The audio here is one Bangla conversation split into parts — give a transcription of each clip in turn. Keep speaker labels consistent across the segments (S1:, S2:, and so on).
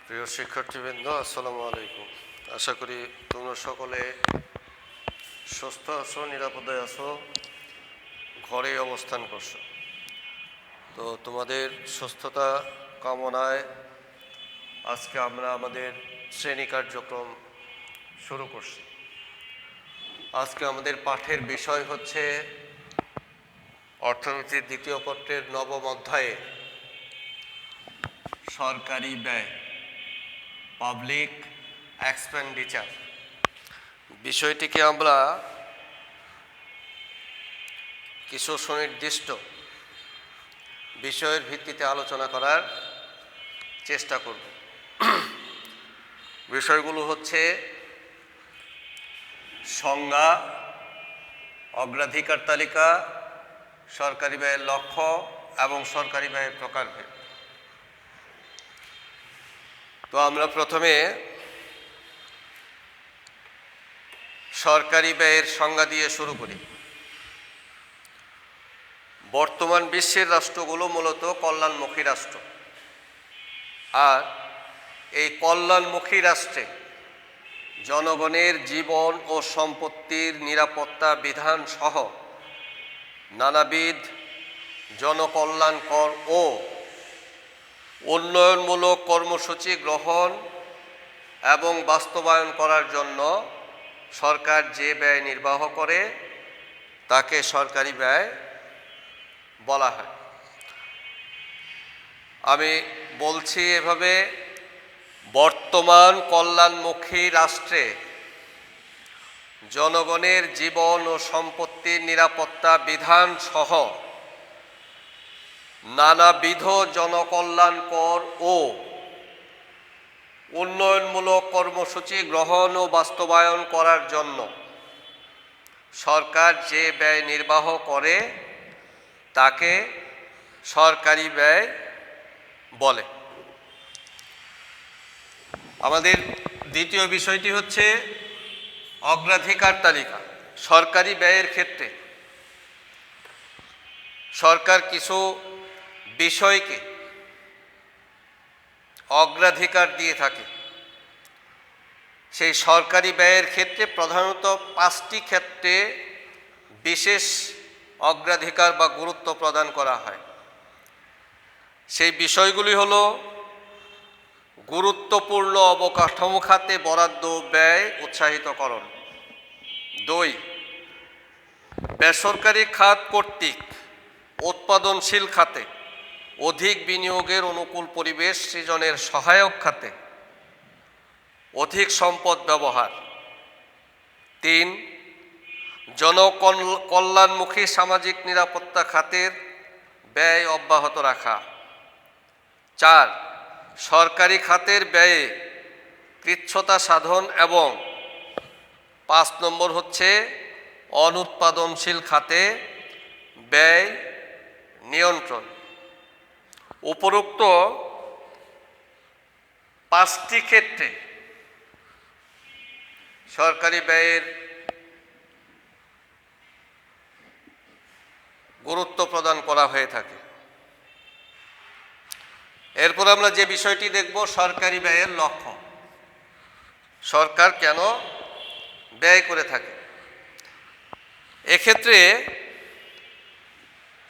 S1: প্রিয় শিক্ষার্থীবৃন্দ, আসসালামু আলাইকুম। আশা করি তোমরা সকলে সুস্থ আছো, নিরাপদে আছো, ঘরে অবস্থান করছো। তো তোমাদের সুস্থতা কামনায় আজকে আমরা আমাদের শ্রেণী কার্যক্রম শুরু করছি। আজকে আমাদের পাঠের বিষয় হচ্ছে অর্থনীতির দ্বিতীয় পত্রের নবম অধ্যায়ে সরকারি ব্যয়, পাবলিক এক্সপেন্ডিচার। বিষয়টিকে আমরা কিছু সুনির্দিষ্ট বিষয়ের ভিত্তিতে আলোচনা করার চেষ্টা করব। বিষয়গুলো হচ্ছে সংজ্ঞা, অগ্রাধিকার তালিকা, সরকারি ব্যয়ের লক্ষ্য এবং সরকারি ব্যয়ের প্রকারভেদ। তো আমরা প্রথমে সরকারি ব্যয়ের সংজ্ঞা দিয়ে শুরু করি। বর্তমান বিশ্বের রাষ্ট্রগুলো মূলত কল্যাণমুখী রাষ্ট্র, আর এই কল্যাণমুখী রাষ্ট্রে জনগণের জীবন ও সম্পত্তির নিরাপত্তা বিধান সহ নানাবিধ জনকল্যাণকর ও উন্নয়নমূলক কর্মসূচি গ্রহণ এবং বাস্তবায়ন করার জন্য সরকার যে ব্যয় নির্বাহ করে তাকে সরকারি ব্যয় বলা হয়। আমি বলছি এভাবে, বর্তমান কল্যাণমুখী রাষ্ট্রে জনগণের জীবন ও সম্পত্তির নিরাপত্তা বিধান সহ নানাবিধ জনকল্যাণকর ও উন্নয়নমূলক কর্মসূচি গ্রহণ ও বাস্তবায়ন করার জন্য সরকার যে ব্যয় নির্বাহ করে তাকে সরকারি ব্যয় বলে। আমাদের দ্বিতীয় বিষয়টি হচ্ছে অগ্রাধিকার তালিকা। সরকারি ব্যয়ের ক্ষেত্রে সরকার কিছু বিষয়কে অগ্রাধিকার দিয়ে থাকে। সেই সরকারি ব্যয়ের ক্ষেত্রে প্রধানত 5টি ক্ষেত্রে বিশেষ অগ্রাধিকার বা গুরুত্ব প্রদান করা হয়। সেই বিষয়গুলি হল: গুরুত্বপূর্ণ অবকাঠামো খাতে বরাদ্দ ব্যয় উৎসাহিতকরণ। 2, বেসরকারি খাত কর্তৃক উৎপাদনশীল খাতে অধিক বিনিয়োগের অনুকূল পরিবেশ সৃজনের সহায়ক খাতে অধিক সম্পদ ব্যবহার। 3, জনকল্যাণমুখী সামাজিক নিরাপত্তা খাতের ব্যয় অব্যাহত রাখা। 4, সরকারি খাতের ব্যয়ে কৃচ্ছ্রতা সাধন এবং 5 নম্বর হচ্ছে অনুৎপাদনশীল খাতে ব্যয় নিয়ন্ত্রণ। উপরোক্ত 5টি ক্ষেত্রে সরকারি ব্যয়ের গুরুত্ব প্রদান করা হয়ে থাকে। এরপর আমরা যে বিষয়টি দেখব, সরকারি ব্যয়ের লক্ষ্য। সরকার কেন ব্যয় করে থাকে? এক্ষেত্রে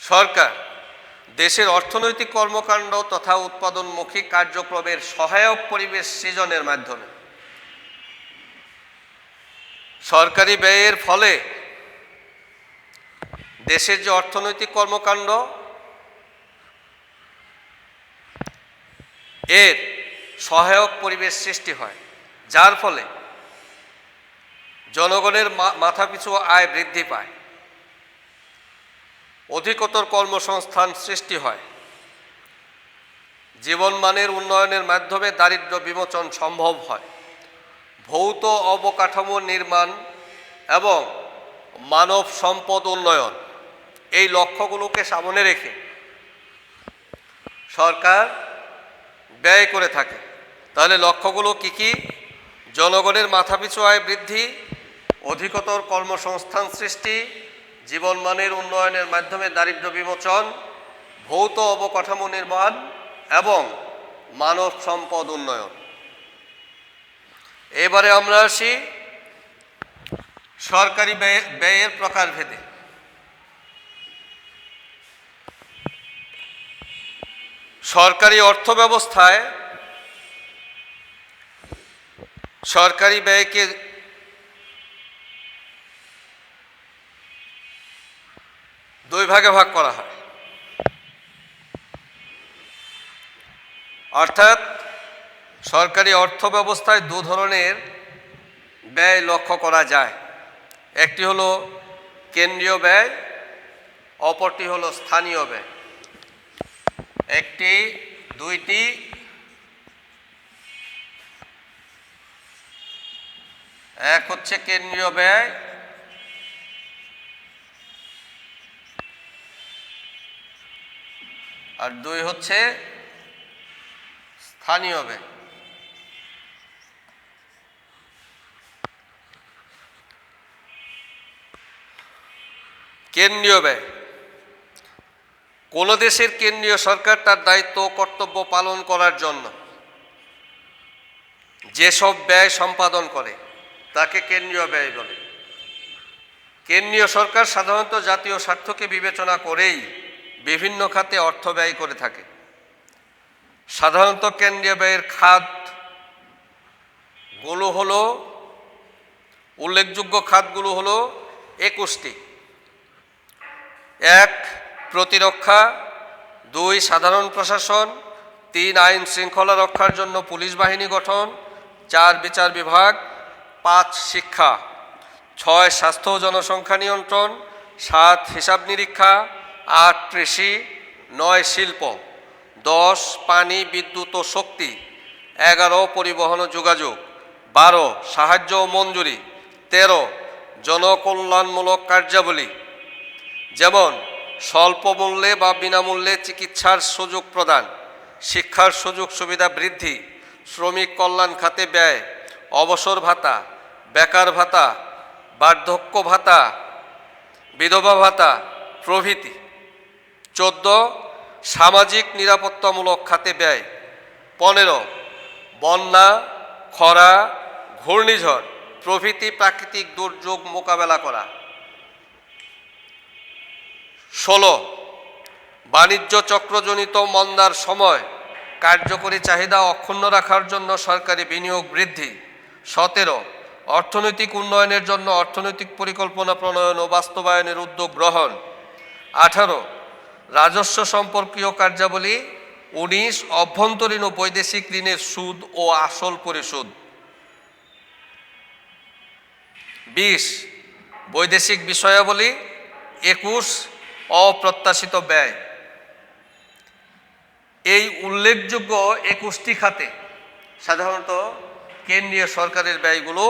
S1: সরকার দেশের অর্থনৈতিক কর্মকাণ্ড তথা উৎপাদনমুখী কার্যক্রমের সহায়ক পরিবেশ সৃজনের মাধ্যমে সরকারি ব্যয়ের ফলে দেশের যে অর্থনৈতিক কর্মকাণ্ড এর সহায়ক পরিবেশ সৃষ্টি হয়, যার ফলে জনগণের মাথাপিছু আয় বৃদ্ধি পায়, অধিকতর কর্মসংস্থান সৃষ্টি হয়, জীবনমানের উন্নয়নের মাধ্যমে দারিদ্র্য বিমোচন সম্ভব হয়, ভৌত অবকাঠামো নির্মাণ এবং মানব সম্পদ উন্নয়ন, এই লক্ষ্যগুলোকে সামনে রেখে সরকার ব্যয় করে থাকে। তাহলে লক্ষ্যগুলো কি কি? জনগণের মাথাপিছু আয় বৃদ্ধি, অধিকতর কর্মসংস্থান সৃষ্টি, জীবনমানের উন্নয়নের মাধ্যমে দারিদ্র্য বিমোচন, ভৌত অবকাঠামো নির্মাণ এবং মানব সম্পদ উন্নয়ন। এবারে আমরা আসি সরকারি ব্যয়ের প্রকারভেদে। সরকারি অর্থ ব্যবস্থায় সরকারি ব্যয়কে দুই ভাগে ভাগ করা হয়। অর্থাৎ সরকারি অর্থ ব্যবস্থায় দু ধরনের ব্যয় লক্ষ্য করা যায়। একটি হলো কেন্দ্রীয় ব্যয়, অপরটি হলো স্থানীয় ব্যয়। একটি দুইটি এক হচ্ছে কেন্দ্রীয় ব্যয়, আর দুই হচ্ছে স্থানীয় ব্যয়। কেন্দ্রীয় ব্যয়, কোন দেশের কেন্দ্রীয় সরকার তার দায়িত্ব ও কর্তব্য পালন করার জন্য যেসব ব্যয় সম্পাদন করে তাকে কেন্দ্রীয় ব্যয় বলে। কেন্দ্রীয় সরকার সাধারণত জাতীয় স্বার্থকে বিবেচনা করেই বিভিন্ন খাতে অর্থ ব্যয় করে থাকে। সাধারণত কেন্দ্রীয় ব্যয়ের খাতগুলো হলো, উল্লেখযোগ্য খাতগুলো হলো 21টি। 1. প্রতিরক্ষা, 2. সাধারণ প্রশাসন, 3. আইন শৃঙ্খলা রক্ষার জন্য পুলিশ বাহিনী গঠন, 4. বিচার বিভাগ, 5. শিক্ষা, 6. স্বাস্থ্য ও জনসংখ্যা নিয়ন্ত্রণ, 7. হিসাব নিরীক্ষা, 8. কৃষি, 9. শিল্প, 10. পানি বিদ্যুৎ ও শক্তি, 11. পরিবহন ও যোগাযোগ, 12. সাহায্য ও মঞ্জুরি, 13. জনকল্যাণমূলক কার্যাবলী যেমন স্বল্প মূল্যে বা বিনামূল্যে চিকিৎসার সুযোগ প্রদান, শিক্ষার সুযোগ সুবিধা বৃদ্ধি, শ্রমিক কল্যাণ খাতে ব্যয়, অবসর ভাতা, বেকার ভাতা, বার্ধক্য ভাতা, বিধবা ভাতা প্রভৃতি। 14. সামাজিক নিরাপত্তামূলক খাতে ব্যয়, 15. বন্যা, খরা, ঘূর্ণিঝড় প্রভৃতি প্রাকৃতিক দুর্যোগ মোকাবেলা করা। 16. বাণিজ্য চক্রজনিত মন্দার সময় কার্যকরী চাহিদা অক্ষুণ্ণ রাখার জন্য সরকারি বিনিয়োগ বৃদ্ধি। 17. অর্থনৈতিক উন্নয়নের জন্য অর্থনৈতিক পরিকল্পনা প্রণয়ন ও বাস্তবায়নের উদ্যোগ গ্রহণ। 18. রাজস্ব সম্পর্কীয় কার্যাবলী। 19. অভ্যন্তরীণ ও বৈদেশিক ঋণের সুদ ও আসল পরিশোধ। 20. বৈদেশিক বিষয়াবলী। 21. অপ্রত্যাশিত ব্যয়। এই উল্লেখযোগ্য 21টি খাতে সাধারণত কেন্দ্রীয় সরকারের ব্যয়গুলো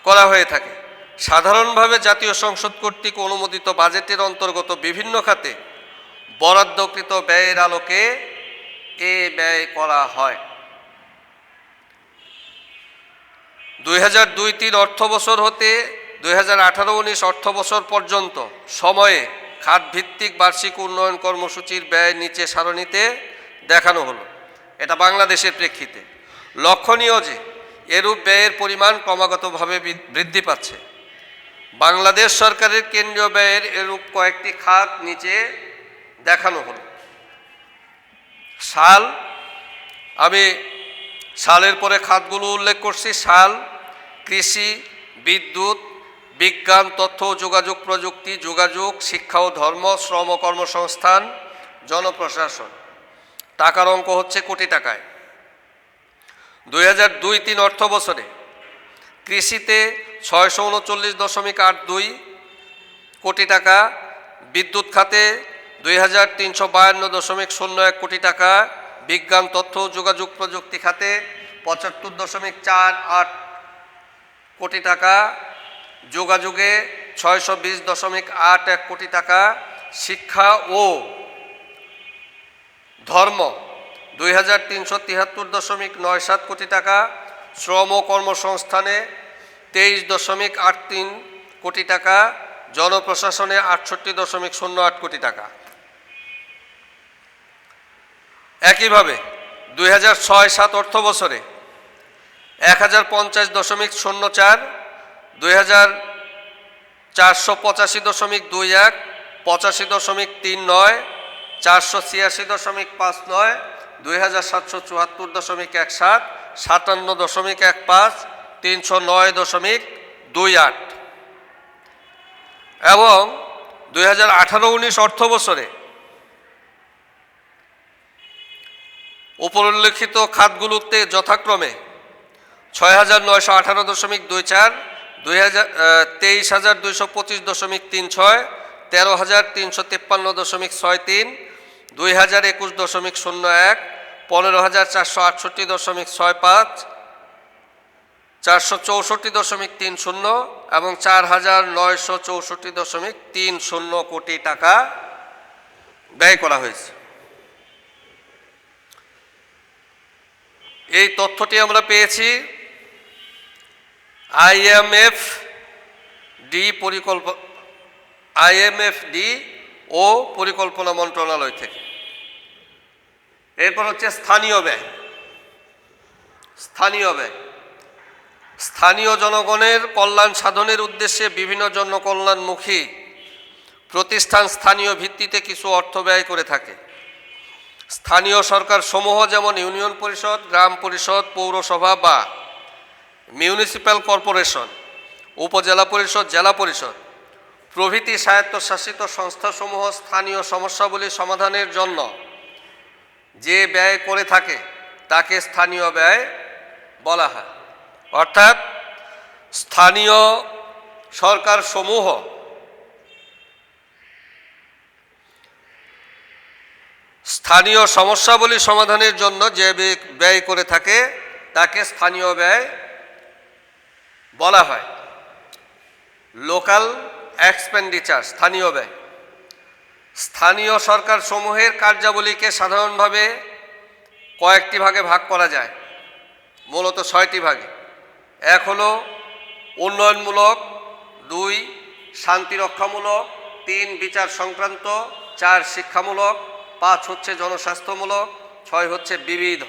S1: করা হয়ে থাকে। সাধারণভাবে জাতীয় সংসদ কর্তৃক অনুমোদিত বাজেটের অন্তর্গত বিভিন্ন খাতে বরাদ্দকৃত ব্যয়ের আলোকে এ ব্যয় করা হয়। 2002-03 অর্থবছর হতে 2018-19 অর্থবছর পর্যন্ত সময়ে খাতভিত্তিক বার্ষিক উন্নয়ন কর্মসূচির ব্যয় নিচে সারণীতে দেখানো হলো। এটা বাংলাদেশের প্রেক্ষিতে লক্ষণীয় যে এরূপ ব্যয়ের পরিমাণ ক্রমাগতভাবে বৃদ্ধি পাচ্ছে। বাংলাদেশ সরকারের কেন্দ্রীয় ব্যয়ের এরূপ কয়েকটি খাত নিচে দেখানো হলো। সাল, আমি সালের পরে খাতগুলো উল্লেখ করছি। সাল: কৃষি, বিদ্যুৎ, বিজ্ঞান, তথ্য ও যোগাযোগ প্রযুক্তি, যোগাযোগ, শিক্ষা ও ধর্ম, শ্রম ও কর্মসংস্থান, জনপ্রশাসন। টাকার অঙ্ক হচ্ছে কোটি টাকায়। 2002-03 অর্থ বছরে কৃষিতে 639.82 কোটি টাকা, বিদ্যুৎ খাতে 2352.01 কোটি টাকা, বিজ্ঞান, তথ্য ও যোগাযোগ প্রযুক্তি খাতে 75.48 কোটি টাকা, যোগাযোগে 620.81 কোটি টাকা, শিক্ষা ও ধর্ম 2373.97 কোটি টাকা, শ্রম ও কর্মসংস্থানে 23.83 কোটি টাকা, জনপ্রশাসনে 68.08 কোটি টাকা। একইভাবে 2006-07 অর্থ বছরে 1050.04, 2485.21, 85.39, 486.59, 2774.17, 57.15, 309.28 এবং 2018-19 অর্থ বছরে উপরিল্লিখিত খাতগুলোতে যথাক্রমে 6,918.24, 23,225.36, 13,353.63, 2,021.01, 15,468.65, 464.30 এবং 4,964.30 কোটি টাকা ব্যয় করা হয়েছে। এই তথ্যটি আমরা পেয়েছি IMFD ও পরিকল্পনা মন্ত্রণালয় থেকে। এরপর হচ্ছে স্থানীয় ব্যয়। স্থানীয় জনগণের কল্যাণ সাধনের উদ্দেশ্যে বিভিন্ন জনকল্যাণমুখী প্রতিষ্ঠান স্থানীয় ভিত্তিতে কিছু অর্থ ব্যয় করে থাকে। স্থানীয় সরকার সমূহ যেমন ইউনিয়ন পরিষদ, গ্রাম পরিষদ, পৌরসভা বা মিউনিসিপ্যাল কর্পোরেশন, উপজেলা পরিষদ, জেলা পরিষদ প্রভৃতি স্বায়ত্তশাসিত সংস্থাসমূহ স্থানীয় সমস্যাগুলি সমাধানের জন্য যে ব্যয় করে থাকে তাকে স্থানীয় ব্যয় বলা হয়। অর্থাৎ স্থানীয় সরকার সমূহ স্থানীয় সমস্যাবলী সমাধানের জন্য যে ব্যয় করে থাকে তাকে স্থানীয় ব্যয় বলা হয়। লোকাল এক্সপেন্ডিচার, স্থানীয় ব্যয়। স্থানীয় সরকার সমূহের কার্যাবলীকে সাধারণভাবে কয়েকটি ভাগে ভাগ করা যায়, মূলত 6টি ভাগে। 1 হলো উন্নয়নমূলক, 2 শান্তিরক্ষামূলক, 3 বিচার সংক্রান্ত, 4 শিক্ষামূলক, 5 হচ্ছে জনস্বাস্থ্যমূলক, 6 হচ্ছে বিবিধ।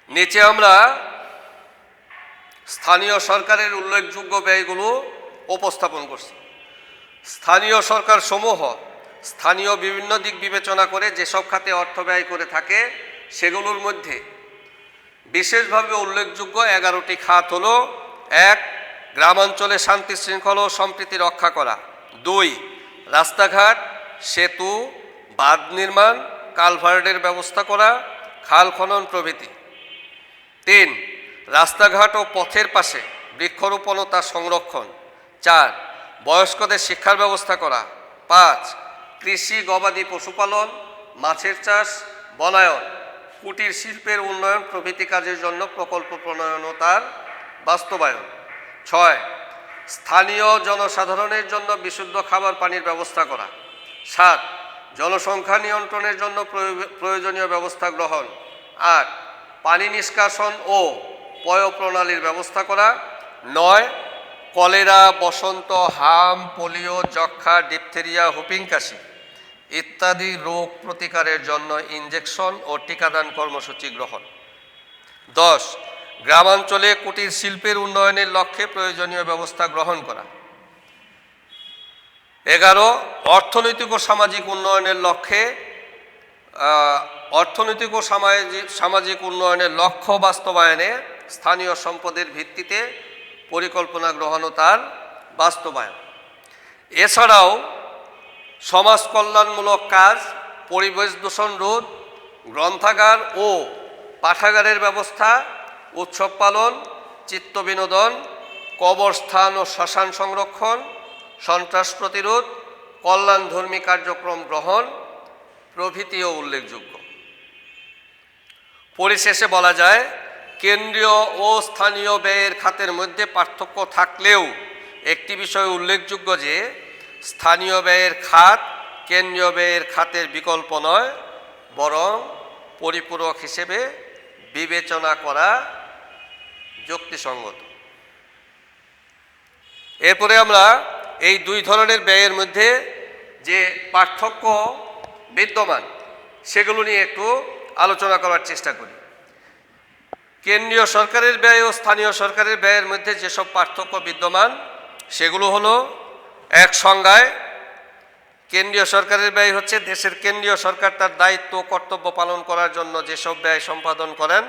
S1: নিচে আমরা স্থানীয় সরকারের উল্লেখযোগ্য ব্যয়গুলো উপস্থাপন করছি। স্থানীয় সরকার সমূহ স্থানীয় বিভিন্ন দিক বিবেচনা করে যেসব খাতে অর্থ ব্যয় করে থাকে সেগুলোর মধ্যে বিশেষভাবে উল্লেখযোগ্য 11টি খাত হলো: 1 গ্রামাঞ্চলে শান্তি শৃঙ্খলা ও সম্প্রীতি রক্ষা করা, 2 রাস্তাঘাট, সেতু, বাঁধ নির্মাণ, কালভার্টের ব্যবস্থা করা, খাল খনন প্রভৃতি, 3 রাস্তাঘাট ও পথের পাশে বৃক্ষরোপণ ও তার সংরক্ষণ, 4 বয়স্কদের শিক্ষার ব্যবস্থা করা, 5 কৃষি গবাদি পশুপালন, মাছের চাষ, বনায়ন, কুটির শিল্পের উন্নয়ন প্রভৃতি কাজের জন্য প্রকল্প প্রণয়ন ও তার বাস্তবায়ন, 6 স্থানীয় জনসাধারণের জন্য বিশুদ্ধ খাবার পানির ব্যবস্থা করা, 7 জনসংখ্যা নিয়ন্ত্রণের জন্য প্রয়োজনীয় ব্যবস্থা গ্রহণ, 8 পানি নিষ্কাশন ও পয় প্রণালীর ব্যবস্থা করা, 9 কলেরা, বসন্ত, হাম, পোলিও, যক্ষ্মা, ডিপথেরিয়া, হুপিং কাশি ইত্যাদি রোগ প্রতিকারের জন্য ইনজেকশন ও টিকাদান কর্মসূচি গ্রহণ, 10 গ্রামাঞ্চলে কুটির শিল্পের উন্নয়নের লক্ষ্যে প্রয়োজনীয় ব্যবস্থা গ্রহণ করা, 11 অর্থনৈতিক ও সামাজিক উন্নয়নের লক্ষ্যে সামাজিক উন্নয়নের লক্ষ্য বাস্তবায়নে স্থানীয় সম্পদের ভিত্তিতে পরিকল্পনা গ্রহণ ও তার বাস্তবায়ন। এছাড়াও সমাজ কল্যাণমূলক কাজ, পরিবেশ দূষণ রোধ, গ্রন্থাগার ও পাঠাগারের ব্যবস্থা, উৎসব পালন, চিত্ত বিনোদন, কবরস্থান ও শ্মশান সংরক্ষণ, সন্ত্রাস প্রতিরোধ, কল্যাণধর্মী কার্যক্রম গ্রহণ প্রভৃতিও উল্লেখযোগ্য। পরিশেষে বলা যায়, কেন্দ্রীয় ও স্থানীয় ব্যয়ের খাতের মধ্যে পার্থক্য থাকলেও একটি বিষয় উল্লেখযোগ্য যে স্থানীয় ব্যয়ের খাত কেন্দ্রীয় ব্যয়ের খাতের বিকল্প নয়, বরং পরিপূরক হিসেবে বিবেচনা করা যুক্তিসঙ্গত। এরপরে আমরা এই দুই ধরনের ব্যয়ের মধ্যে যে পার্থক্য বিদ্যমান সেগুলো নিয়ে একটু আলোচনা করার চেষ্টা করি। কেন্দ্রীয় সরকারের ব্যয় ও স্থানীয় সরকারের ব্যয়ের মধ্যে যেসব পার্থক্য বিদ্যমান সেগুলো হলো, এক সংজ্ঞায় কেন্দ্রীয় সরকারের ব্যয় হচ্ছে দেশের কেন্দ্রীয় সরকার তার দায়িত্ব ও কর্তব্য পালন করার জন্য যেসব ব্যয় সম্পাদন করেন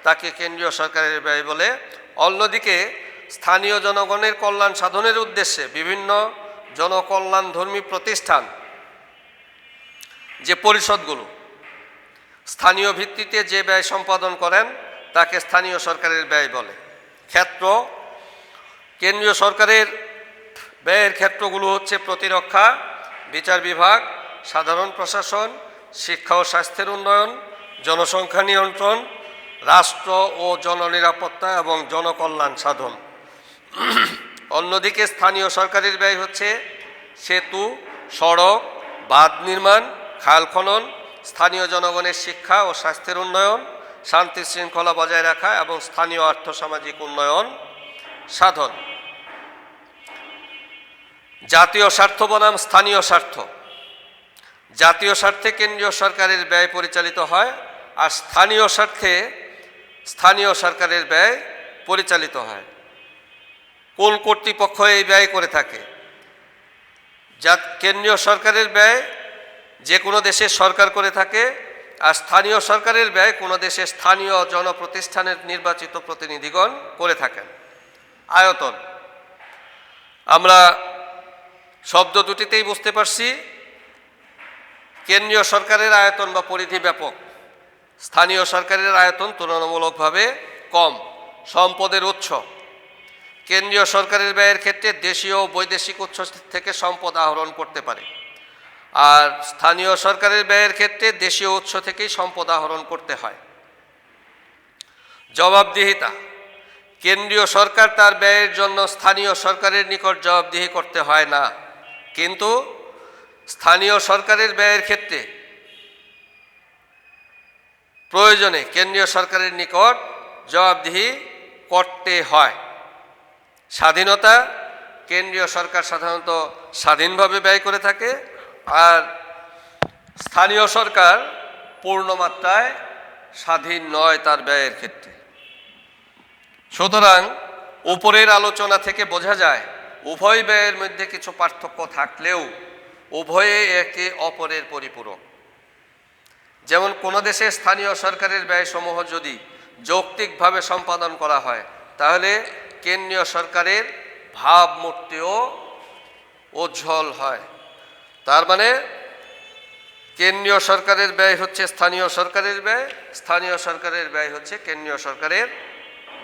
S1: তাকে কেন্দ্রীয় সরকারের ব্যয় বলে। অন্যদিকে স্থানীয় জনগণের কল্যাণ সাধনের উদ্দেশ্যে বিভিন্ন জনকল্যাণধর্মী প্রতিষ্ঠান যে পরিষদগুলো স্থানীয় ভিত্তিতে যে ব্যয় সম্পাদন করেন তাকে স্থানীয় সরকারের ব্যয় বলে। ক্ষেত্র, কেন্দ্রীয় সরকারের ব্যয়ের ক্ষেত্রগুলো হচ্ছে প্রতিরক্ষা, বিচার বিভাগ, সাধারণ প্রশাসন, শিক্ষা ও স্বাস্থ্যের উন্নয়ন, জনসংখ্যা নিয়ন্ত্রণ, রাষ্ট্র ও জননিরাপত্তা এবং জনকল্যাণ সাধন। অন্যদিকে স্থানীয় সরকারের ব্যয় হচ্ছে সেতু, সড়ক, বাঁধ নির্মাণ, খাল খনন, স্থানীয় জনগণের শিক্ষা ও স্বাস্থ্যের উন্নয়ন, শান্তি শৃঙ্খলা বজায় রাখা এবং স্থানীয় আর্থসামাজিক উন্নয়ন সাধন। জাতীয় স্বার্থ বনাম স্থানীয় স্বার্থ। জাতীয় স্বার্থে কেন্দ্রীয় সরকারের ব্যয় পরিচালিত হয় আর স্থানীয় স্বার্থে স্থানীয় সরকারের ব্যয় পরিচালিত হয়। কোন কর্তৃপক্ষ এই ব্যয় করে থাকে? কেন্দ্রীয় সরকারের ব্যয় যে কোনো দেশের সরকার করে থাকে আর স্থানীয় সরকারের ব্যয় কোনো দেশের স্থানীয় জনপ্রতিষ্ঠানের নির্বাচিত প্রতিনিধিগণ করে থাকেন। আয়তন, আমরা শব্দ দুটিতেই বুঝতে পারছি কেন্দ্রীয় সরকারের আয়তন বা পরিধি ব্যাপক, স্থানীয় সরকারের আয়তন তুলনামূলকভাবে কম। সম্পদের উৎস, কেন্দ্রীয় সরকারের ব্যয়ের ক্ষেত্রে দেশীয় ও বৈদেশিক উৎস থেকে সম্পদ আহরণ করতে পারে, আর স্থানীয় সরকারের ব্যয়ের ক্ষেত্রে দেশীয় উৎস থেকেই সম্পদ আহরণ করতে হয়। জবাবদিহিতা, কেন্দ্রীয় সরকার তার ব্যয়ের জন্য স্থানীয় সরকারের নিকট জবাবদিহি করতে হয় না, কিন্তু স্থানীয় সরকারের ব্যয়ের ক্ষেত্রে প্রয়োজনে কেন্দ্রীয় সরকারের নিকট জবাবদিহি করতে হয়। স্বাধীনতা, কেন্দ্রীয় সরকার সাধারণত স্বাধীনভাবে ব্যয় করে থাকে আর স্থানীয় সরকার পূর্ণমাত্রায় স্বাধীন নয় তার ব্যয়ের ক্ষেত্রে। সুতরাং উপরের আলোচনা থেকে বোঝা যায় উভয় ব্যয়ের মধ্যে কিছু পার্থক্য থাকলেও উভয়ে একে অপরের পরিপূরক। যেমন কোনো দেশে স্থানীয় সরকারের ব্যয়সমূহ যদি যৌক্তিকভাবে সম্পাদন করা হয় তাহলে কেন্দ্রীয় সরকারের ভাবমূর্তিও উজ্জ্বল হয়। তার মানে কেন্দ্রীয় সরকারের ব্যয় হচ্ছে স্থানীয় সরকারের ব্যয়, স্থানীয় সরকারের ব্যয় হচ্ছে কেন্দ্রীয় সরকারের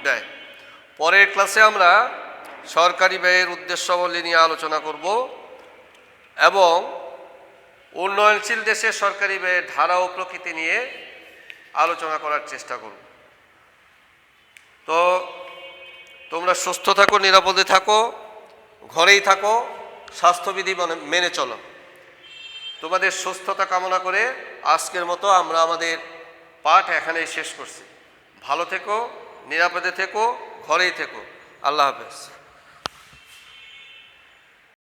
S1: ব্যয়। পরের ক্লাসে আমরা সরকারি ব্যয়ের উদ্দেশ্যাবলী নিয়ে আলোচনা করব এবং উন্নয়নশীল দেশের সরকারি ব্যয়ের ধারা ও প্রকৃতি নিয়ে আলোচনা করার চেষ্টা করব। তো তোমরা সুস্থ থাকো, নিরাপদে থাকো, ঘরেই থাকো, স্বাস্থ্যবিধি মেনে চলো। তোমাদের সুস্থতা কামনা করে আজকের মতো আমরা আমাদের পাঠ এখানেই শেষ করছি। ভালো থেকো, নিরাপদে থেকো, ঘরেই থেকো। আল্লাহ হাফেজ।